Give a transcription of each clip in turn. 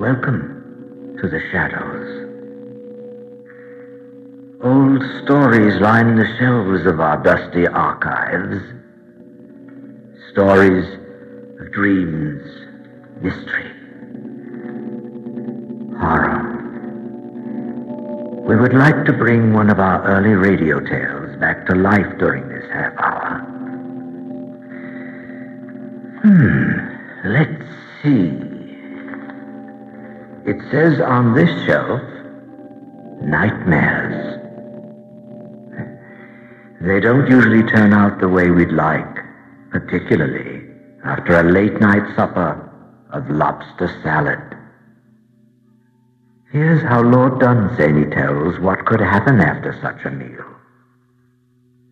Welcome to the shadows. Old stories line the shelves of our dusty archives. Stories of dreams, mystery, horror. We would like to bring one of our early radio tales back to life during this half hour. Let's see. It says on this shelf, nightmares. They don't usually turn out the way we'd like, particularly after a late-night supper of lobster salad. Here's how Lord Dunsany tells what could happen after such a meal.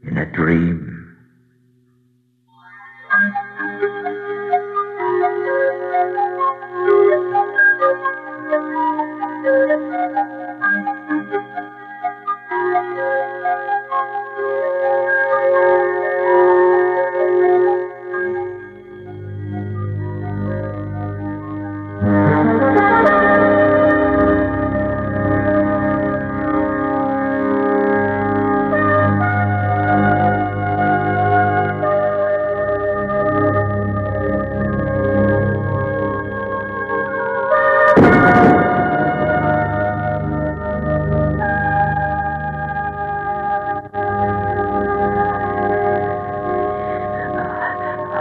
In a dream.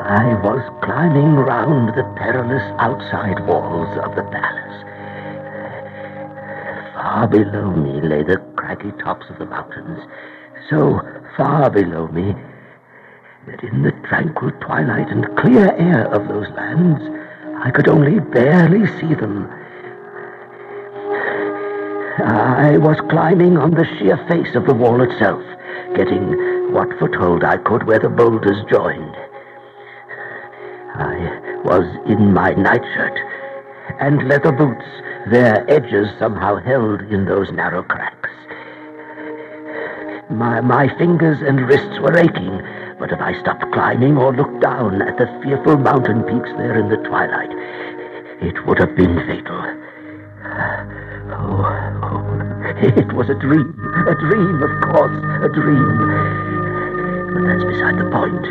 I was climbing round the perilous outside walls of the palace. Far below me lay the craggy tops of the mountains, so far below me that in the tranquil twilight and clear air of those lands I could only barely see them. I was climbing on the sheer face of the wall itself, getting what foothold I could where the boulders joined. I was in my nightshirt and leather boots, their edges somehow held in those narrow cracks. My fingers and wrists were aching, but if I stopped climbing or looked down at the fearful mountain peaks there in the twilight, it would have been fatal. It was a dream, of course, a dream. But that's beside the point.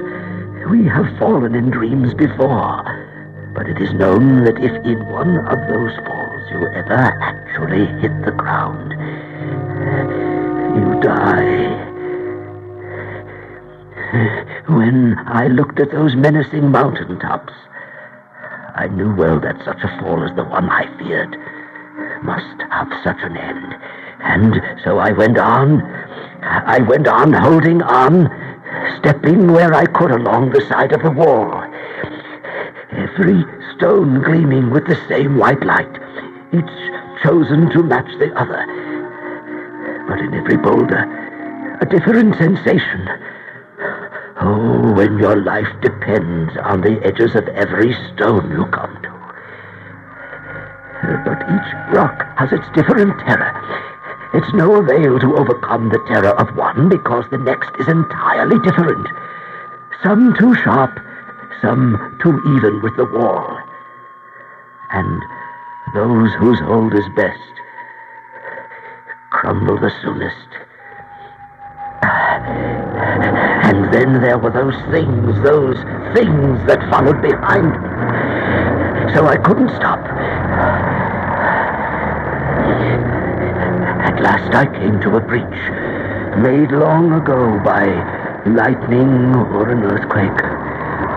We have fallen in dreams before, but it is known that if in one of those falls you ever actually hit the ground, you die. When I looked at those menacing mountain tops, I knew well that such a fall as the one I feared must have such an end. And so I went on, holding on, stepping where I could along the side of the wall, every stone gleaming with the same white light, each chosen to match the other. But in every boulder, a different sensation. Oh, when your life depends on the edges of every stone you come to. But each rock has its different terror. It's no avail to overcome the terror of one, because the next is entirely different. Some too sharp, some too even with the wall. And those whose hold is best crumble the soonest. And then there were those things that followed behind me. So I couldn't stop. At last I came to a breach, made long ago by lightning or an earthquake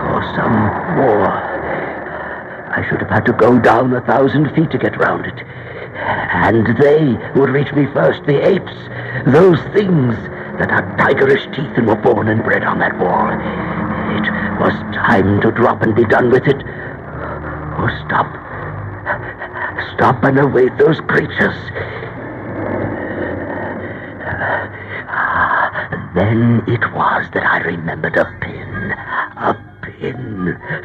or some war. I should have had to go down 1,000 feet to get round it. And they would reach me first, the apes, those things that had tigerish teeth and were born and bred on that wall. It was time to drop and be done with it. Or stop and await those creatures. Then it was that I remembered a pin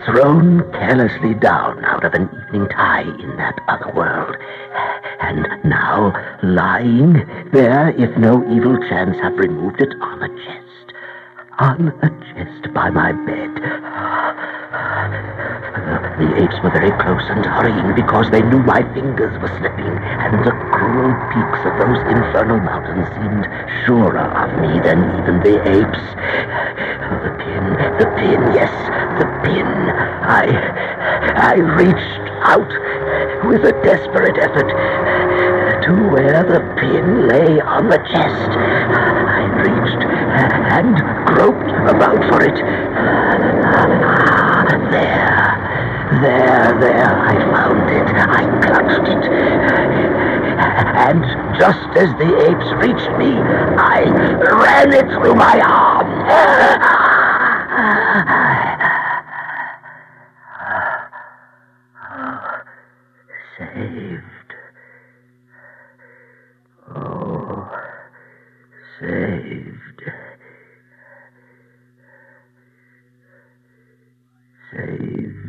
thrown carelessly down out of an evening tie in that other world. And now lying there, if no evil chance had removed it, on a chest by my bed. The apes were very close and hurrying because they knew my fingers were slipping, and the cruel peaks of those infernal mountains seemed surer of me than even the apes. The pin, yes, the pin. I reached out with a desperate effort to where the pin lay on the chest. I reached and groped about for it. There, I found it. I clutched it. And just as the apes reached me, I ran it through my arm. Saved. Oh, saved. Saved.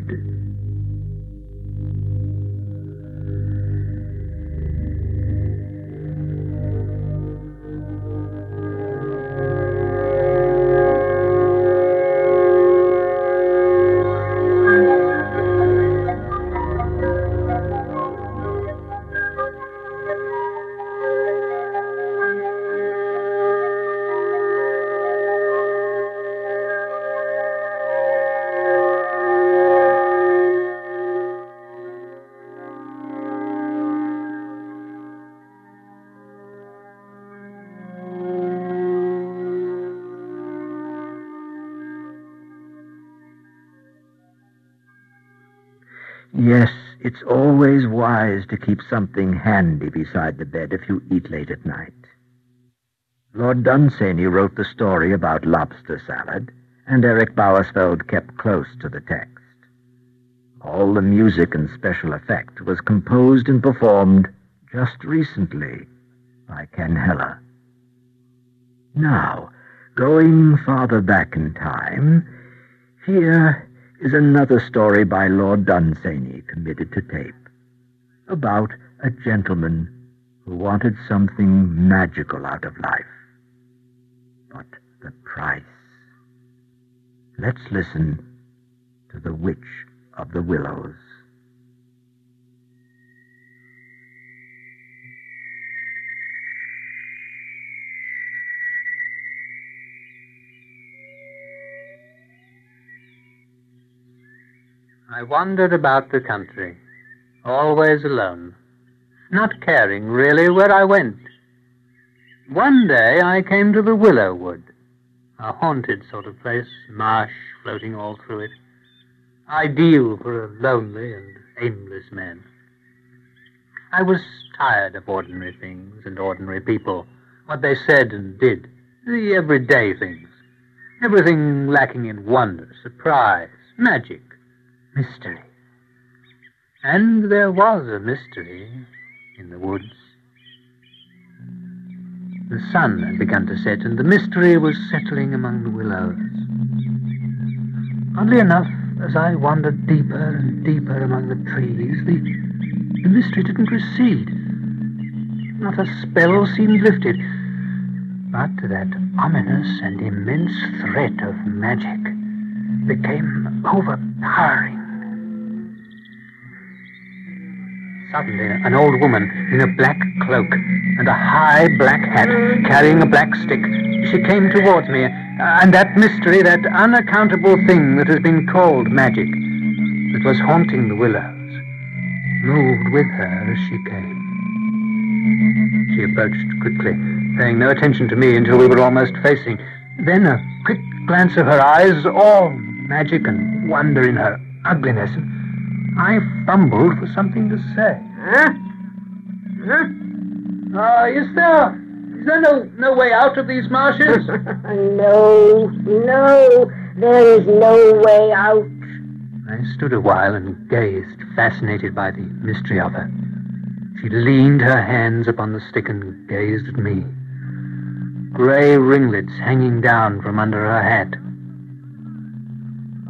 Yes, it's always wise to keep something handy beside the bed if you eat late at night. Lord Dunsany wrote the story about lobster salad, and Eric Bowersfeld kept close to the text. All the music and special effect was composed and performed just recently by Ken Heller. Now, going farther back in time, here is another story by Lord Dunsany committed to tape, about a gentleman who wanted something magical out of life. But the price. Let's listen to The Witch of the Willows. I wandered about the country, always alone, not caring really where I went. One day I came to the Willow Wood, a haunted sort of place, marsh floating all through it, ideal for a lonely and aimless man. I was tired of ordinary things and ordinary people, what they said and did, the everyday things, everything lacking in wonder, surprise, magic, mystery. And there was a mystery in the woods. The sun had begun to set, and the mystery was settling among the willows. Oddly enough, as I wandered deeper and deeper among the trees, the mystery didn't recede. Not a spell seemed lifted, but that ominous and immense threat of magic became overpowering. Suddenly, an old woman in a black cloak and a high black hat, carrying a black stick, she came towards me, and that mystery, that unaccountable thing that has been called magic, that was haunting the willows, moved with her as she came. She approached quickly, paying no attention to me until we were almost facing. Then a quick glance of her eyes, all magic and wonder in her ugliness. I fumbled for something to say. Is there no way out of these marshes? No, there is no way out. I stood a while and gazed, fascinated by the mystery of her. She leaned her hands upon the stick and gazed at me. Grey ringlets hanging down from under her hat.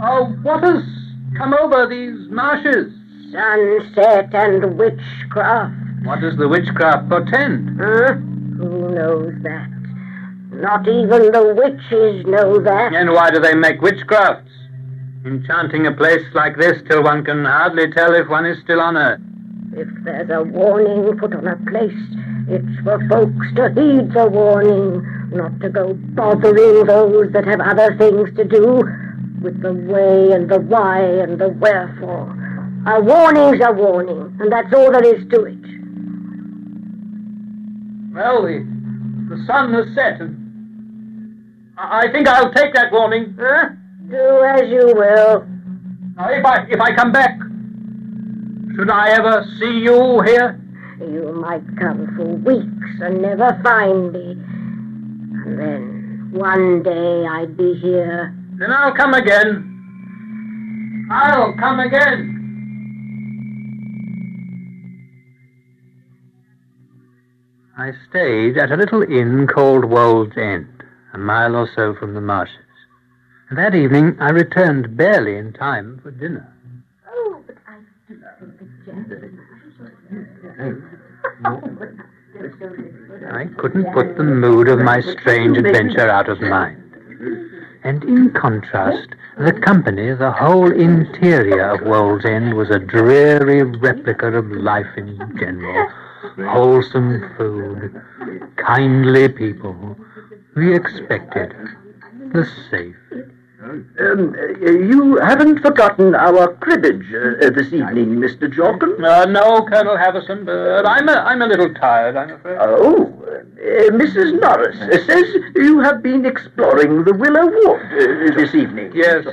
Oh, what has come over these marshes? Sunset and witchcraft. What does the witchcraft portend? Who knows that? Not even the witches know that. And why do they make witchcrafts? enchanting a place like this till one can hardly tell if one is still on earth. If there's a warning put on a place, it's for folks to heed the warning, not to go bothering those that have other things to do with the way and the why and the wherefore. A warning's a warning, and that's all there is to it. Well, the sun has set, and I think I'll take that warning. Huh? Do as you will. Now, if I come back, should I ever see you here? You might come for weeks and never find me. And then one day I'd be here. Then I'll come again. I'll come again. I stayed at a little inn called Wold's End, a mile or so from the marshes. And that evening I returned barely in time for dinner. Oh, but I do think that I couldn't put the mood of my strange adventure out of mind. And in contrast, the company, the whole interior of Wold's End was a dreary replica of life in general. Wholesome food, kindly people, the expected, the safe. You haven't forgotten our cribbage this evening, Mr. Jorkin? No, Colonel Haverson, but I'm a little tired, I'm afraid. Oh, Mrs. Norris says you have been exploring the Willow Wood this evening. Yes.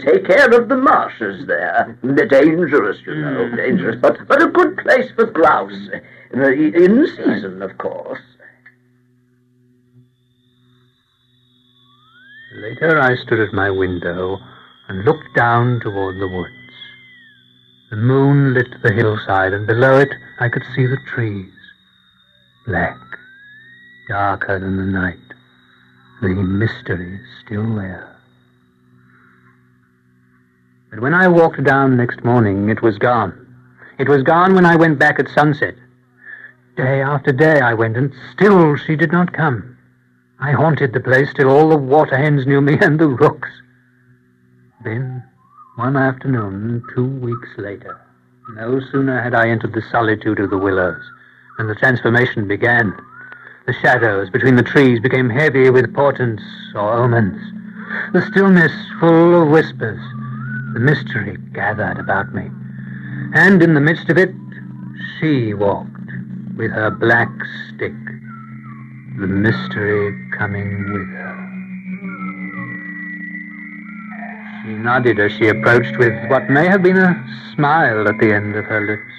Take care of the marshes there. They're dangerous, you know, dangerous, but a good place for grouse. In season, of course. Later I stood at my window and looked down toward the woods. The moon lit the hillside, and below it I could see the trees. Black, darker than the night. The mystery is still there. But when I walked down next morning, it was gone. It was gone when I went back at sunset. Day after day I went, and still she did not come. I haunted the place till all the water hens knew me and the rooks. Then, one afternoon, 2 weeks later, no sooner had I entered the solitude of the willows than the transformation began. The shadows between the trees became heavy with portents or omens. The stillness full of whispers. The mystery gathered about me. And in the midst of it, she walked with her black stick, the mystery coming with her. She nodded as she approached with what may have been a smile at the end of her lips.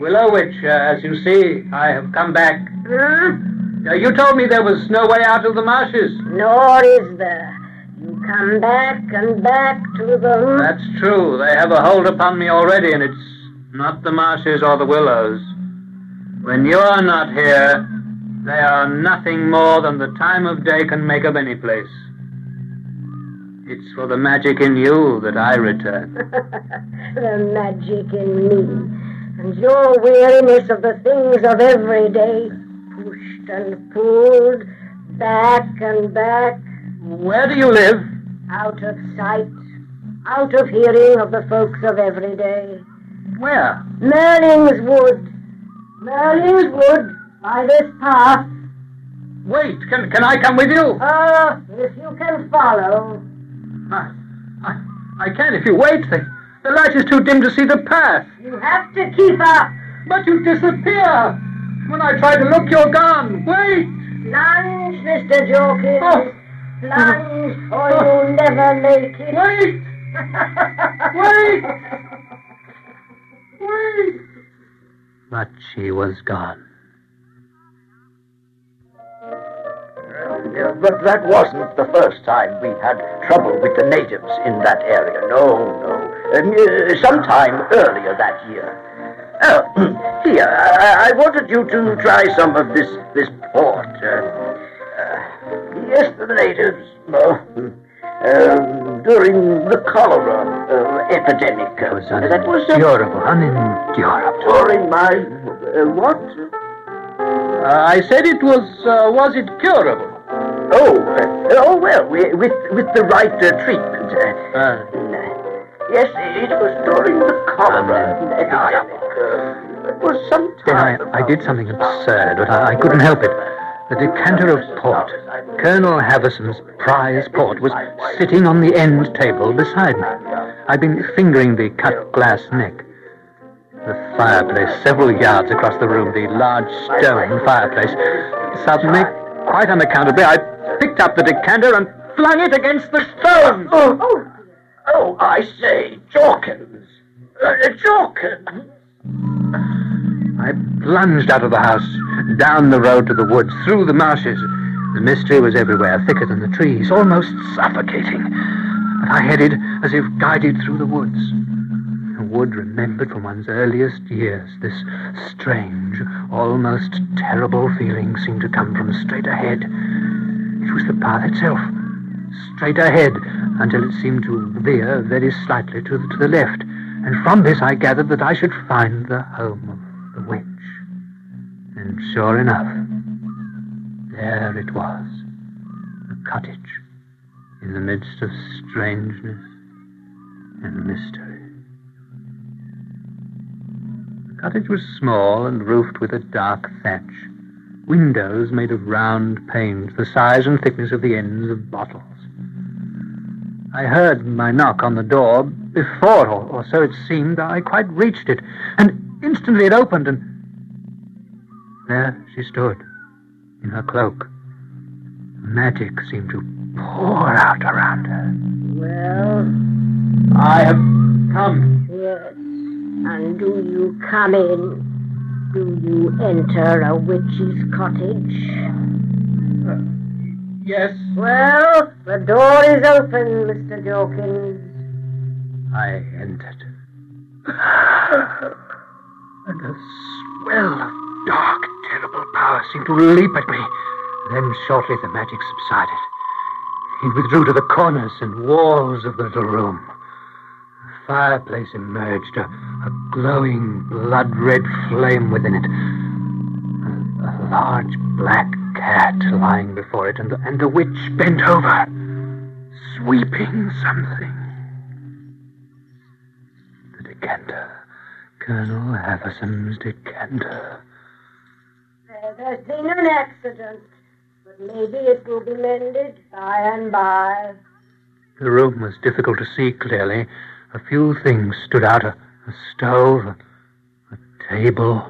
Willow Witch, as you see, I have come back. You told me there was no way out of the marshes. Nor is there. You come back and back to them. That's true. They have a hold upon me already, and it's not the marshes or the willows. When you're not here, they are nothing more than the time of day can make of any place. It's for the magic in you that I return. The magic in me. And your weariness of the things of every day, pushed and pulled, back and back. Where do you live? Out of sight, out of hearing of the folks of every day. Where? Merlin's Wood. Merlin's Wood, by this path. Wait, can I come with you? If you can follow. I can if you wait. The light is too dim to see the path. You have to keep up. But you disappear. When I try to look, you're gone. Wait. Plunge, Mr. Jorkins. Oh. Plunge, or you'll never make it. Wait. Wait. Wait. But she was gone. But that wasn't the first time we had trouble with the natives in that area. No. Sometime earlier that year. Here, I wanted you to try some of this port. Yes, the natives, during the cholera epidemic. It was unendurable. During my, what? I said it was it curable? Well, with the right treatment. Yes, it was during the cholera epidemic. It was some time. Then I did something absurd, but I couldn't help it. The decanter of port, Colonel Haverson's prize port, was sitting on the end table beside me. I'd been fingering the cut glass neck. The fireplace, several yards across the room, the large stone fireplace. Suddenly, quite unaccountably, I picked up the decanter and flung it against the stone. Oh, I say, Jorkins. Jorkins. I plunged out of the house, down the road to the woods, through the marshes. The mystery was everywhere, thicker than the trees, almost suffocating. But I headed as if guided through the woods. A wood remembered from one's earliest years. This strange, almost terrible feeling seemed to come from straight ahead. It was the path itself, straight ahead, until it seemed to veer very slightly to the left. And from this I gathered that I should find the home of the witch. And sure enough, there it was, a cottage in the midst of strangeness and mystery. The cottage was small and roofed with a dark thatch, windows made of round panes, the size and thickness of the ends of bottles. I heard my knock on the door before, or so it seemed. I quite reached it, and instantly it opened, and there she stood, in her cloak. Magic seemed to pour out around her. Well? I have come. Yes. And do you come in? Do you enter a witch's cottage? Yes. Well, the door is open, Mr. Jorkins. I entered. And a swell of dark, terrible power seemed to leap at me. Then shortly the magic subsided. It withdrew to the corners and walls of the little room. The fireplace emerged, a glowing, blood-red flame within it. A large black cat lying before it, and the witch bent over, sweeping something. The decanter. Colonel Haverson's decanter. There's been an accident, but maybe it will be mended by and by. The room was difficult to see clearly. A few things stood out, a stove, a table,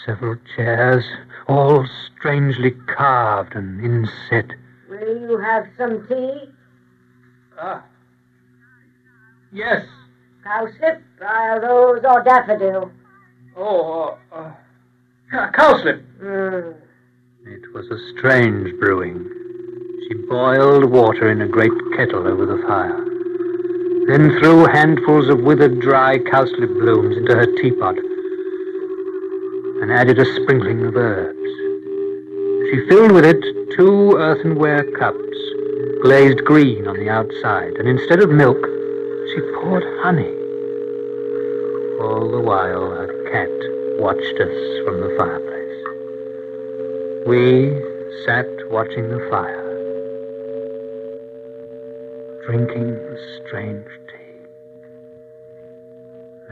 several chairs, all strangely carved and inset. Will you have some tea? Yes. Cowslip, briar rose, or daffodil? Cowslip. It was a strange brewing. She boiled water in a great kettle over the fire, then threw handfuls of withered dry cowslip blooms into her teapot and added a sprinkling of herbs. She filled with it 2 earthenware cups, glazed green on the outside, and instead of milk, she poured honey. All the while, her cat watched us from the fireplace. We sat watching the fire, drinking the strange tea.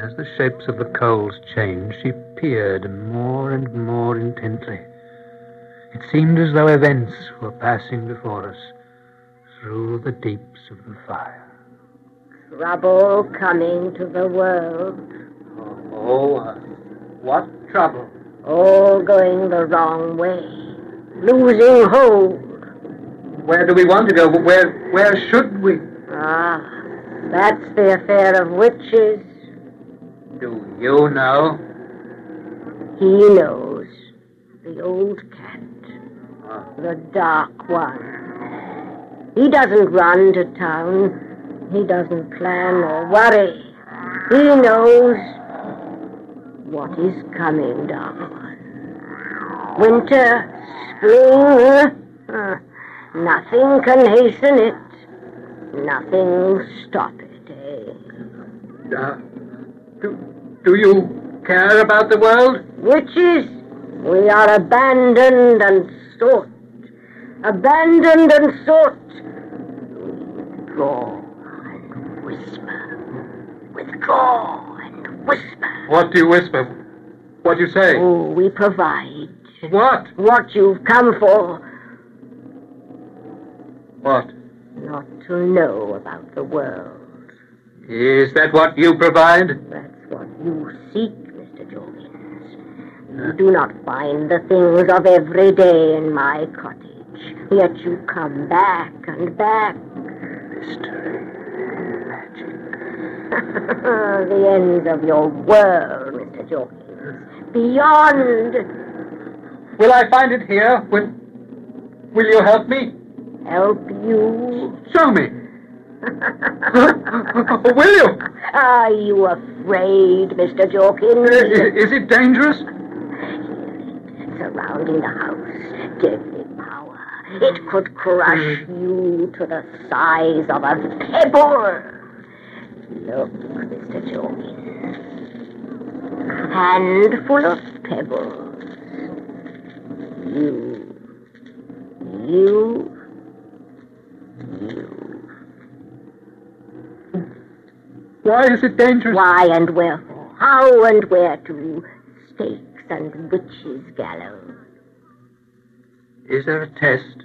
As the shapes of the coals changed, she peered more and more intently. It seemed as though events were passing before us through the deeps of the fire. Trouble coming to the world. What trouble? All going the wrong way. Losing hold. Where do we want to go? Where should we? That's the affair of witches. Do you know? He knows. The old cat. The dark one. He doesn't run to town. He doesn't plan or worry. He knows what is coming, dark one. Winter, spring, nothing can hasten it. Nothing will stop it, Do you care about the world? Witches, we are abandoned and sought. abandoned and sought. Withdraw and whisper. Withdraw and whisper. What do you whisper? What do you say? Oh, we provide. What? What you've come for. What? Not to know about the world. Is that what you provide? That's what you seek, Mr. Jorkins. You do not find the things of every day in my cottage, yet you come back and back. Mystery. Magic. The ends of your world, Mr. Jorkins. Beyond. Will I find it here? Will you help me? Help you? Show me. Will you? Are you afraid, Mr. Jorkins? Is it dangerous? Surrounding the house, deadly power. It could crush you to the size of a pebble. Look, Mr. Jorkins. A handful of pebbles. You. Why is it dangerous? Why and wherefore? How and where to? Stakes and witches' gallows. Is there a test?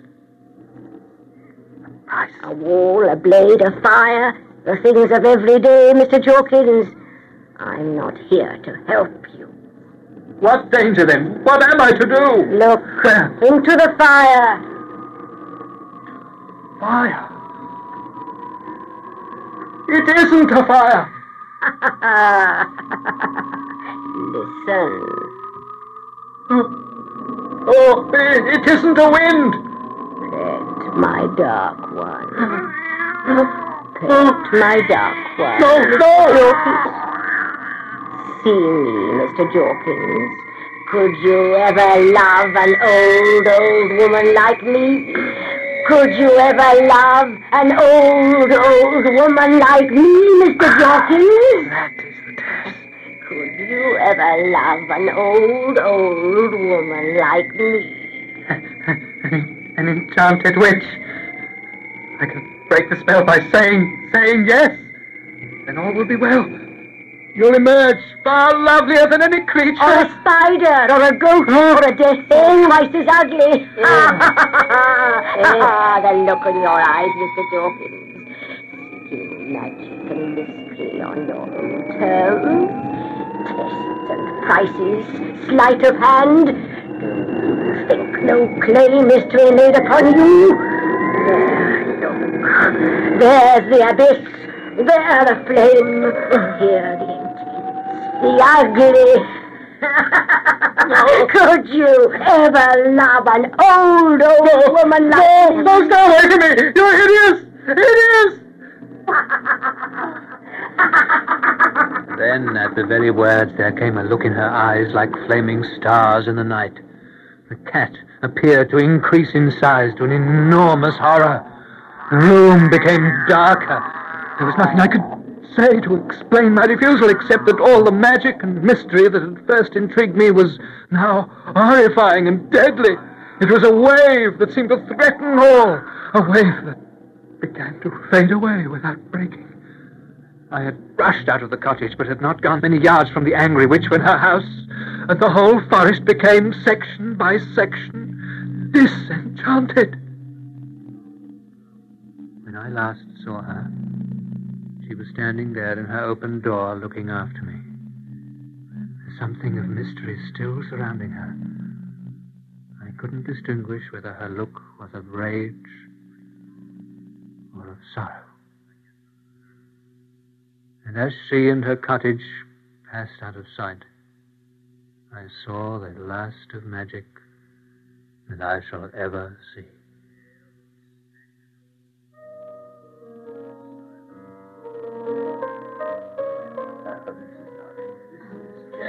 A price? A wall, a blade, a fire, the things of every day, Mr. Jorkins. I'm not here to help you. What danger then? What am I to do? Look into the fire. Fire? It isn't a fire. Listen. Oh, it isn't a wind. Pet my dark one. Pet my dark one. No. See me, Mr. Jorkins. Could you ever love an old woman like me? Could you ever love an old woman like me, Mr. Jorkins? That is the test. Could you ever love an old woman like me? An enchanted witch. I can break the spell by saying yes. Then all will be well. You'll emerge far lovelier than any creature. Or a spider, or a goat, or a death thing twice as ugly. The look in your eyes, Mr. Jorkins. Seeking magic and mystery on your own terms. Tests and prices, sleight of hand. Do you think no claim is to be made upon you? There, look. There's the abyss. There the flame. Here the emptiness. The ugly. Could you ever love an old woman like me? No, stay away from me! You're hideous! Hideous! Then, at the very words, there came a look in her eyes like flaming stars in the night. The cat appeared to increase in size to an enormous horror. The room became darker. There was nothing I could say to explain my refusal, except that all the magic and mystery that had first intrigued me was now horrifying and deadly. It was a wave that seemed to threaten all, a wave that began to fade away without breaking. I had rushed out of the cottage, but had not gone many yards from the angry witch when her house and the whole forest became, section by section, disenchanted. When I last saw her, she was standing there in her open door looking after me. Something of mystery still surrounding her. I couldn't distinguish whether her look was of rage or of sorrow. And as she and her cottage passed out of sight, I saw the last of magic that I shall ever see.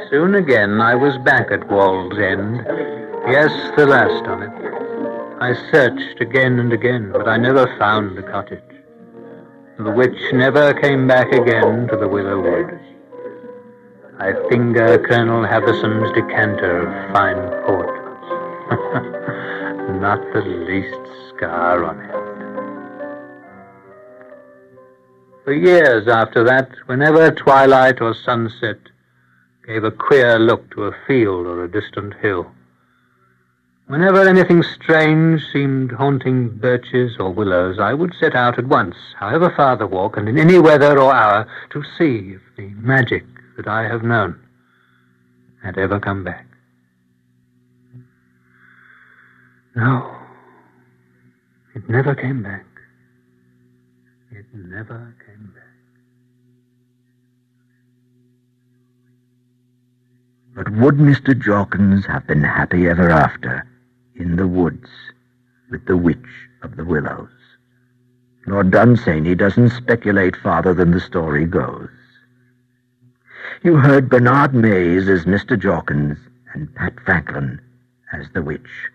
Soon again I was back at Wall's End. Yes, the last of it. I searched again and again, but I never found the cottage. The witch never came back again to the Willow Wood. I finger Colonel Haverson's decanter of fine port. not the least scar on it. For years after that, whenever twilight or sunset gave a queer look to a field or a distant hill, whenever anything strange seemed haunting birches or willows, I would set out at once, however far the walk, and in any weather or hour, to see if the magic that I have known had ever come back. No, it never came back. It never came back. But would Mr. Jorkins have been happy ever after in the woods with the Witch of the Willows? Lord Dunsany doesn't speculate farther than the story goes. You heard Bernard Mays as Mr. Jorkins and Pat Franklin as the witch.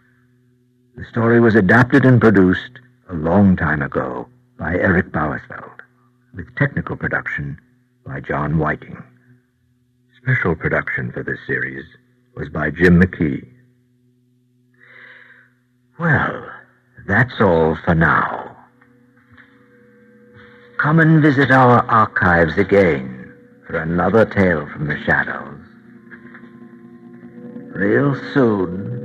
The story was adapted and produced a long time ago by Eric Bowersfeld, with technical production by John Whiting. Special production for this series was by Jim McKee. Well, that's all for now. Come and visit our archives again for another tale from the shadows. Real soon.